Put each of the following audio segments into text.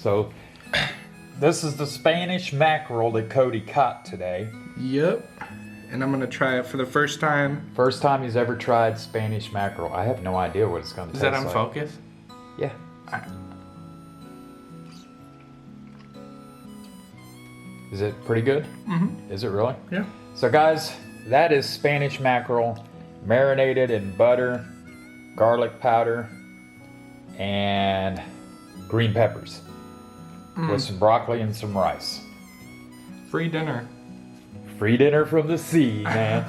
So this is the Spanish mackerel that Cody caught today. Yep. And I'm gonna try it for the first time. First time he's ever tried Spanish mackerel. I have no idea what it's gonna taste like. Is that on focus? Yeah. All right. Is it pretty good? Mm-hmm. Is it really? Yeah. So guys, that is Spanish mackerel marinated in butter, garlic powder, and green peppers with some broccoli and some rice. Free dinner. Free dinner from the sea, man.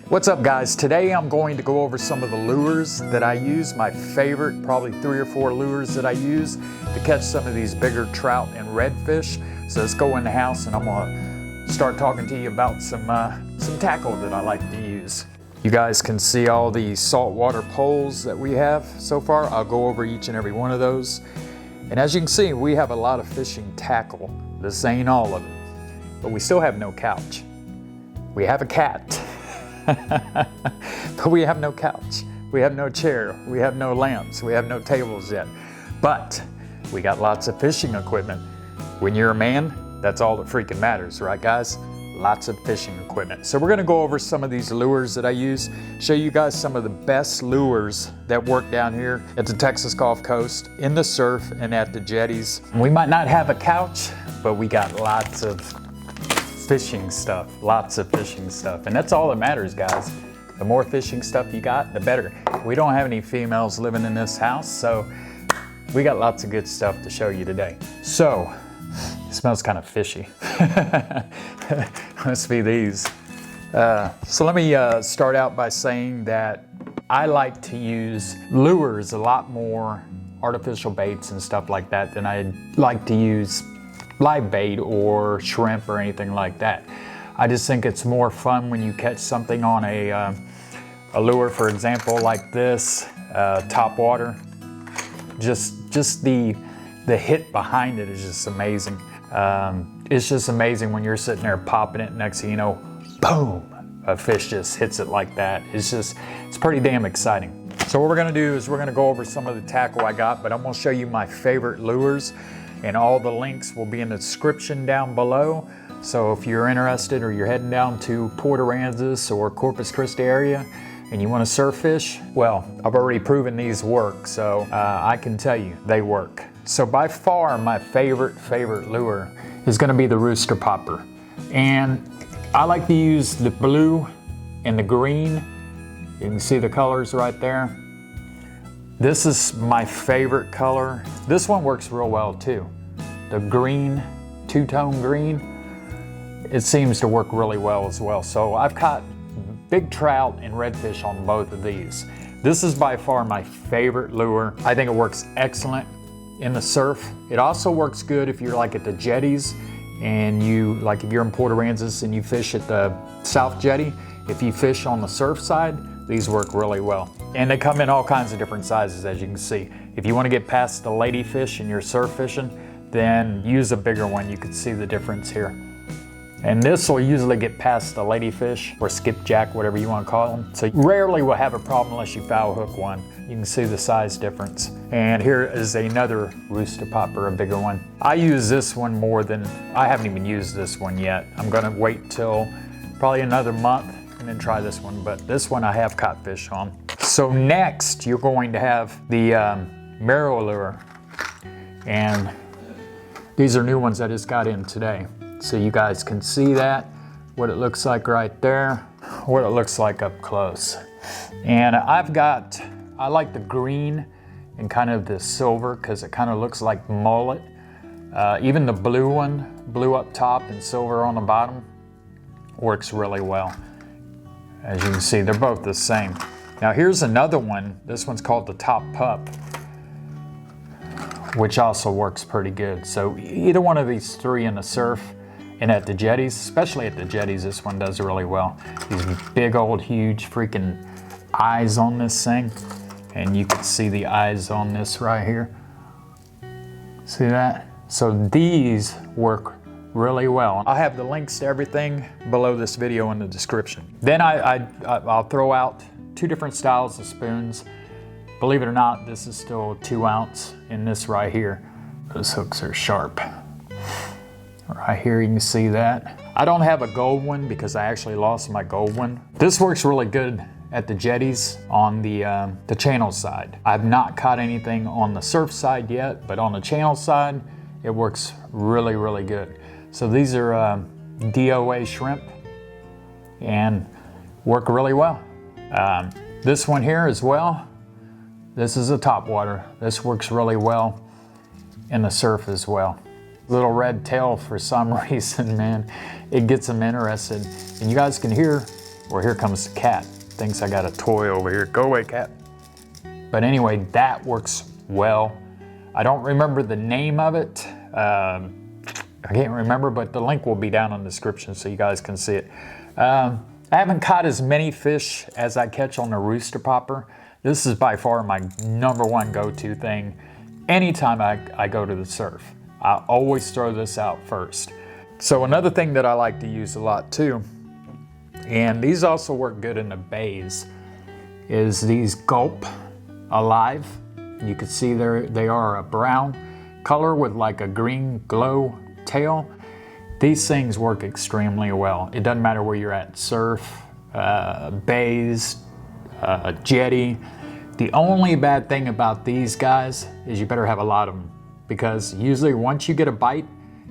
What's up guys? Today I'm going to go over some of the lures that I use, my favorite, probably 3 or 4 lures that I use to catch some of these bigger trout and redfish. So let's go in the house and I'm gonna start talking to you about some tackle that I like to use. You guys can see all the saltwater poles that we have so far. I'll go over each and every one of those. And as you can see, we have a lot of fishing tackle. This ain't all of it, but we still have no couch. We have a cat, but we have no couch. We have no chair. We have no lamps. We have no tables yet, but we got lots of fishing equipment. When you're a man, that's all that freaking matters, right guys? Lots of fishing equipment. So we're gonna go over some of these lures that I use, show you guys some of the best lures that work down here at the Texas Gulf Coast, in the surf and at the jetties. We might not have a couch, but we got lots of fishing stuff, And that's all that matters, guys. The more fishing stuff you got, the better. We don't have any females living in this house, so we got lots of good stuff to show you today. So, it smells kind of fishy. Must be these. So let me start out by saying that I like to use lures a lot more, artificial baits and stuff like that, than I like to use live bait or shrimp or anything like that. I just think it's more fun when you catch something on a lure, for example, like this, top water. Just the hit behind it is just amazing. It's just amazing when you're sitting there popping it, next thing you know, boom, a fish just hits it like that. It's pretty damn exciting. So what we're gonna do is we're gonna go over some of the tackle I got, but I'm gonna show you my favorite lures, and all the links will be in the description down below. So if you're interested or you're heading down to Port Aransas or Corpus Christi area and you wanna surf fish, well, I've already proven these work, so I can tell you they work. So by far my favorite lure is gonna be the Rooster Popper. And I like to use the blue and the green. You can see the colors right there. This is my favorite color. This one works real well too. The green, two-tone green, it seems to work really well as well. So I've caught big trout and redfish on both of these. This is by far my favorite lure. I think it works excellent in the surf. It also works good if you're like at the jetties and if you're in Port Aransas and you fish at the South Jetty. If you fish on the surf side, these work really well. And they come in all kinds of different sizes, as you can see. If you want to get past the ladyfish and you're surf fishing, then use a bigger one. You can see the difference here. And this will usually get past the ladyfish or skipjack, whatever you want to call them. So rarely will have a problem unless you foul hook one. You can see the size difference. And here is another Rooster Popper, a bigger one. I use this one more than, I haven't even used this one yet. I'm gonna wait till probably another month and then try this one, but this one I have caught fish on. So next, you're going to have the Mirrolure. And these are new ones I just got in today. So you guys can see that, what it looks like right there, what it looks like up close. And I like the green and kind of the silver because it kind of looks like mullet. Even the blue one, blue up top and silver on the bottom, works really well. As you can see, they're both the same. Now here's another one. This one's called the Top Pup, which also works pretty good. So either one of these three in the surf and at the jetties, especially at the jetties, this one does really well. These big old huge freaking eyes on this thing. And you can see the eyes on this right here. See that? So these work really well. I'll have the links to everything below this video in the description. Then I'll throw out 2 different styles of spoons. Believe it or not, this is still 2 ounce in this right here. Those hooks are sharp. Right here you can see that. I don't have a gold one because I actually lost my gold one. This works really good at the jetties on the channel side. I've not caught anything on the surf side yet, but on the channel side, it works really, really good. So these are DOA shrimp and work really well. This one here as well, this is a topwater. This works really well in the surf as well. Little red tail for some reason, man, it gets them interested. And you guys can hear, well, here comes the cat. Thinks I got a toy over here. Go away, cat. But anyway, that works well. I don't remember the name of it. I can't remember, but the link will be down in the description so you guys can see it. I haven't caught as many fish as I catch on the Rooster Popper. This is by far my #1 go-to thing anytime I go to the surf. I always throw this out first. So another thing that I like to use a lot too, and these also work good in the bays, is these Gulp Alive. You can see they are a brown color with like a green glow tail. These things work extremely well. It doesn't matter where you're at, surf, bays, jetty. The only bad thing about these guys is you better have a lot of them, because usually once you get a bite,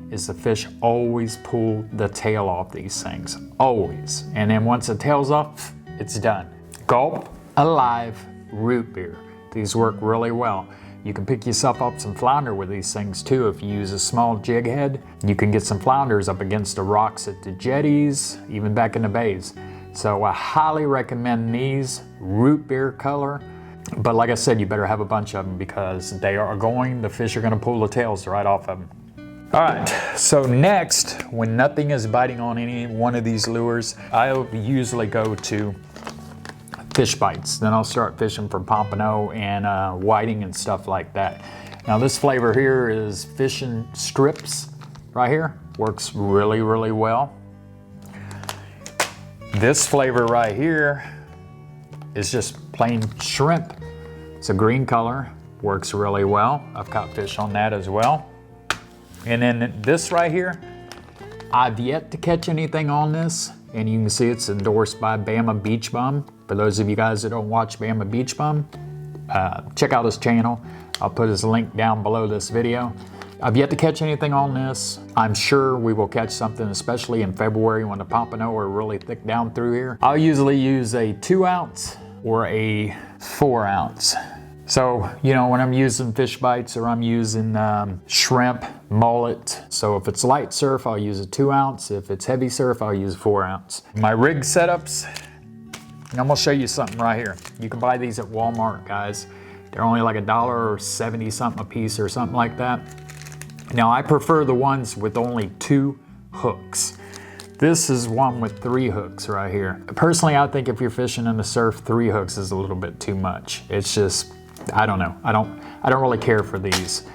is the fish always pull the tail off these things, always. And then once the tail's off, it's done. Gulp Alive root beer. These work really well. You can pick yourself up some flounder with these things too. If you use a small jig head, you can get some flounders up against the rocks at the jetties, even back in the bays. So I highly recommend these, root beer color. But like I said, you better have a bunch of them because the fish are gonna pull the tails right off of them. All right, so next, when nothing is biting on any one of these lures, I'll usually go to Fishbites. Then I'll start fishing for pompano and whiting and stuff like that. Now this flavor here is fishing strips right here. Works really, really well. This flavor right here is just plain shrimp. It's a green color, works really well. I've caught fish on that as well. And then this right here, I've yet to catch anything on this, and you can see it's endorsed by Bama Beach Bum. For those of you guys that don't watch Bama Beach Bum, check out his channel. I'll put his link down below this video. I've yet to catch anything on this. I'm sure we will catch something, especially in February when the pompano are really thick down through here. I'll usually use a 2 ounce or a 4 ounce. So, you know, when I'm using fish bites or I'm using shrimp, mullet. So if it's light surf, I'll use a 2 ounce. If it's heavy surf, I'll use a 4 ounce. My rig setups, I'm gonna show you something right here. You can buy these at Walmart, guys. They're only like $1.70 something a piece or something like that. Now I prefer the ones with only 2 hooks. This is one with 3 hooks right here. Personally, I think if you're fishing in the surf, 3 hooks is a little bit too much. It's just, I don't know. I don't really care for these.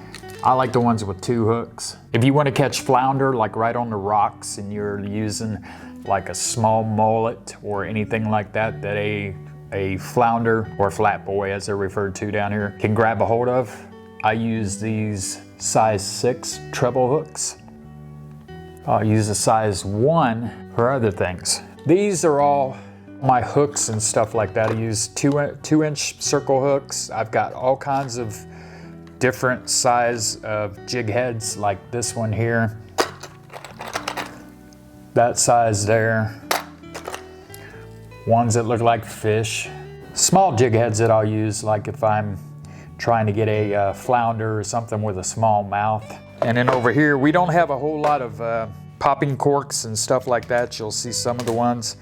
I like the ones with 2 hooks. If you want to catch flounder like right on the rocks and you're using like a small mullet or anything like that, that a flounder or flat boy as they're referred to down here can grab a hold of, I use these size 6 treble hooks. I'll use a size 1 for other things. These are all my hooks and stuff like that. I use 2-inch circle hooks. I've got all kinds of different size of jig heads, like this one here, that size there, ones that look like fish. Small jig heads that I'll use, like if I'm trying to get a flounder or something with a small mouth. And then over here, we don't have a whole lot of popping corks and stuff like that. You'll see some of the ones.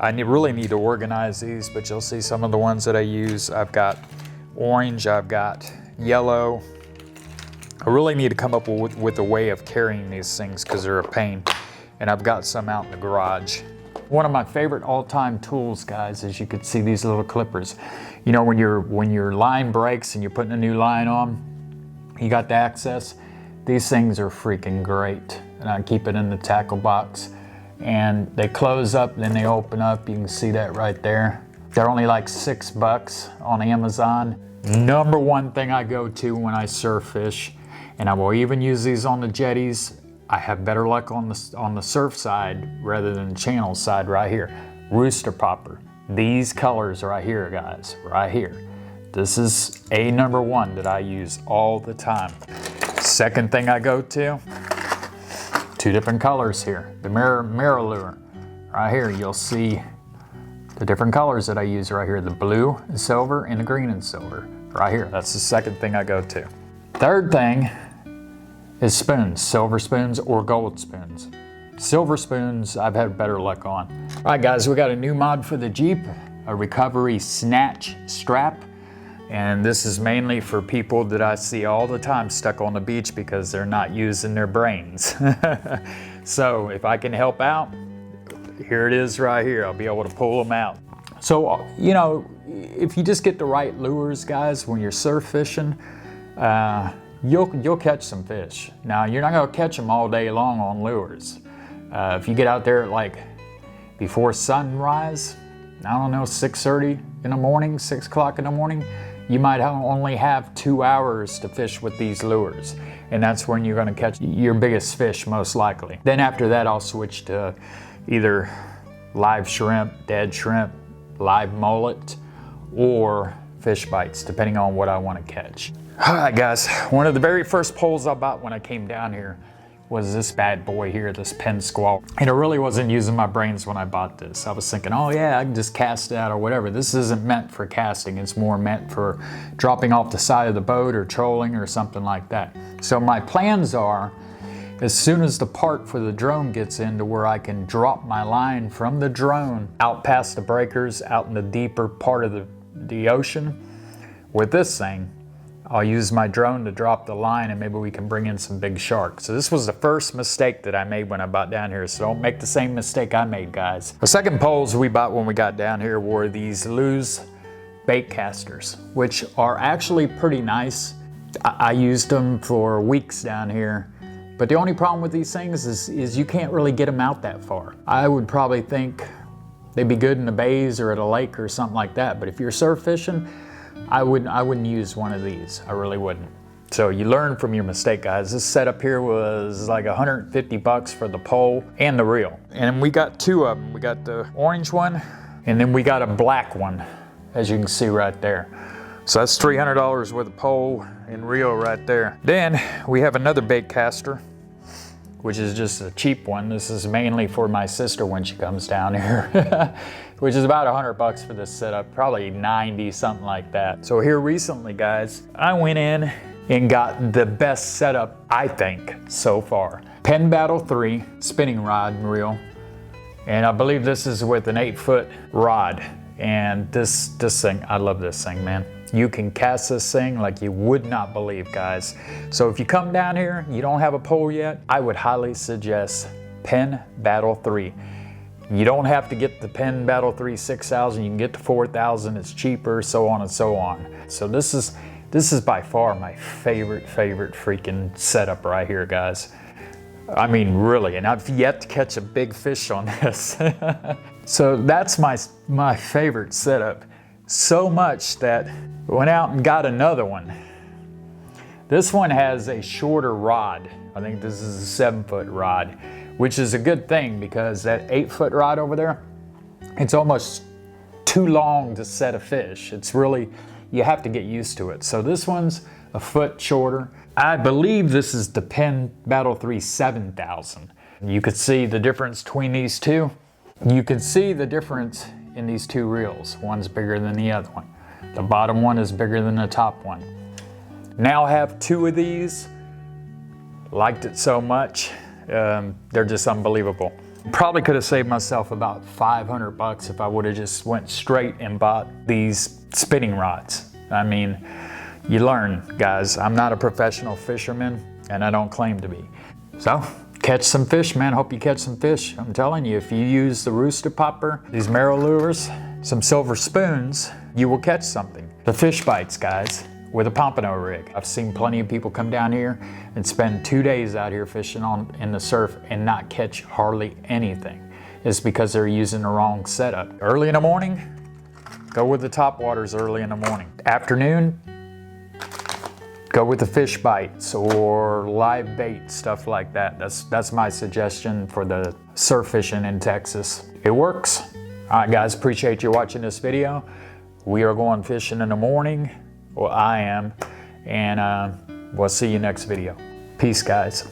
I really need to organize these, but you'll see some of the ones that I use. I've got orange, I've got yellow. I really need to come up with a way of carrying these things because they're a pain. And I've got some out in the garage. One of my favorite all-time tools, guys, is you could see these little clippers. You know, when your line breaks and you're putting a new line on, you got the access. These things are freaking great. And I keep it in the tackle box. And they close up, then they open up. You can see that right there. They're only like $6 on Amazon. #1 thing I go to when I surf fish. And I will even use these on the jetties. I have better luck on the surf side rather than the channel side right here. Rooster Popper. These colors right here, guys, right here. This is a number one that I use all the time. Second thing I go to, two different colors here. The Mirrolure. Right here, you'll see the different colors that I use right here. The blue and silver and the green and silver. Right here, that's the second thing I go to. Third thing is spoons, silver spoons or gold spoons. Silver spoons, I've had better luck on. All right guys, we got a new mod for the Jeep, a recovery snatch strap. And this is mainly for people that I see all the time stuck on the beach because they're not using their brains. So if I can help out, here it is right here. I'll be able to pull them out. So, you know, if you just get the right lures, guys, when you're surf fishing, you'll catch some fish. Now, you're not gonna catch them all day long on lures. If you get out there like before sunrise, I don't know, 6:30 in the morning, 6 o'clock in the morning, you might only have 2 hours to fish with these lures. And that's when you're gonna catch your biggest fish, most likely. Then after that, I'll switch to either live shrimp, dead shrimp, live mullet, or Fishbites, depending on what I want to catch. All right, guys, one of the very first poles I bought when I came down here was this bad boy here, this Penn Squall. And I really wasn't using my brains when I bought this. I was thinking, oh yeah, I can just cast it out or whatever. This isn't meant for casting. It's more meant for dropping off the side of the boat or trolling or something like that. So my plans are, as soon as the part for the drone gets into where I can drop my line from the drone out past the breakers, out in the deeper part of the ocean, with this thing, I'll use my drone to drop the line and maybe we can bring in some big sharks. So this was the first mistake that I made when I bought down here, so don't make the same mistake I made, guys. The second poles we bought when we got down here were these Lew's bait casters, which are actually pretty nice. I used them for weeks down here, but the only problem with these things is you can't really get them out that far. I would probably think they'd be good in the bays or at a lake or something like that, but if you're surf fishing, I wouldn't use one of these. I really wouldn't. So you learn from your mistake, guys. This setup here was like 150 bucks for the pole and the reel. And we got two of them. We got the orange one, and then we got a black one, as you can see right there. So that's $300 worth of pole and reel right there. Then we have another bait caster, which is just a cheap one. This is mainly for my sister when she comes down here, which is about 100 bucks for this setup, probably 90, something like that. So here recently, guys, I went in and got the best setup, I think, so far. Penn Battle 3 spinning rod and reel. And I believe this is with an 8-foot rod. And this thing, I love this thing, man. You can cast this thing like you would not believe, guys. So if you come down here, you don't have a pole yet, I would highly suggest Penn Battle 3. You don't have to get the Penn Battle 3 6000, you can get the 4000, it's cheaper, so on and so on. So this is by far my favorite freaking setup right here, guys. I mean, really, and I've yet to catch a big fish on this. So that's my favorite setup. So much that I went out and got another one. This one has a shorter rod. I think this is a 7-foot rod, which is a good thing because that 8-foot rod over there, it's almost too long to set a fish. It's really, you have to get used to it. So this one's a foot shorter. I believe this is the Penn Battle 3 7000. You could see the difference between these two. You can see the difference in these two reels. One's bigger than the other one. The bottom one is bigger than the top one. Now I have two of these. Liked it so much. They're just unbelievable. Probably could have saved myself about 500 bucks if I would have just went straight and bought these spinning rods. I mean, you learn, guys. I'm not a professional fisherman and I don't claim to be. So, catch some fish, man. Hope you catch some fish. I'm telling you, if you use the Rooster Popper, these Mirrolures, some silver spoons, you will catch something. The Fishbites, guys, with a pompano rig. I've seen plenty of people come down here and spend 2 days out here fishing in the surf and not catch hardly anything. It's because they're using the wrong setup. Early in the morning, go with the top waters early in the morning. Afternoon, go with the Fishbites or live bait, stuff like that. That's my suggestion for the surf fishing in Texas. It works. All right, guys, appreciate you watching this video. We are going fishing in the morning. Well, I am. And we'll see you next video. Peace, guys.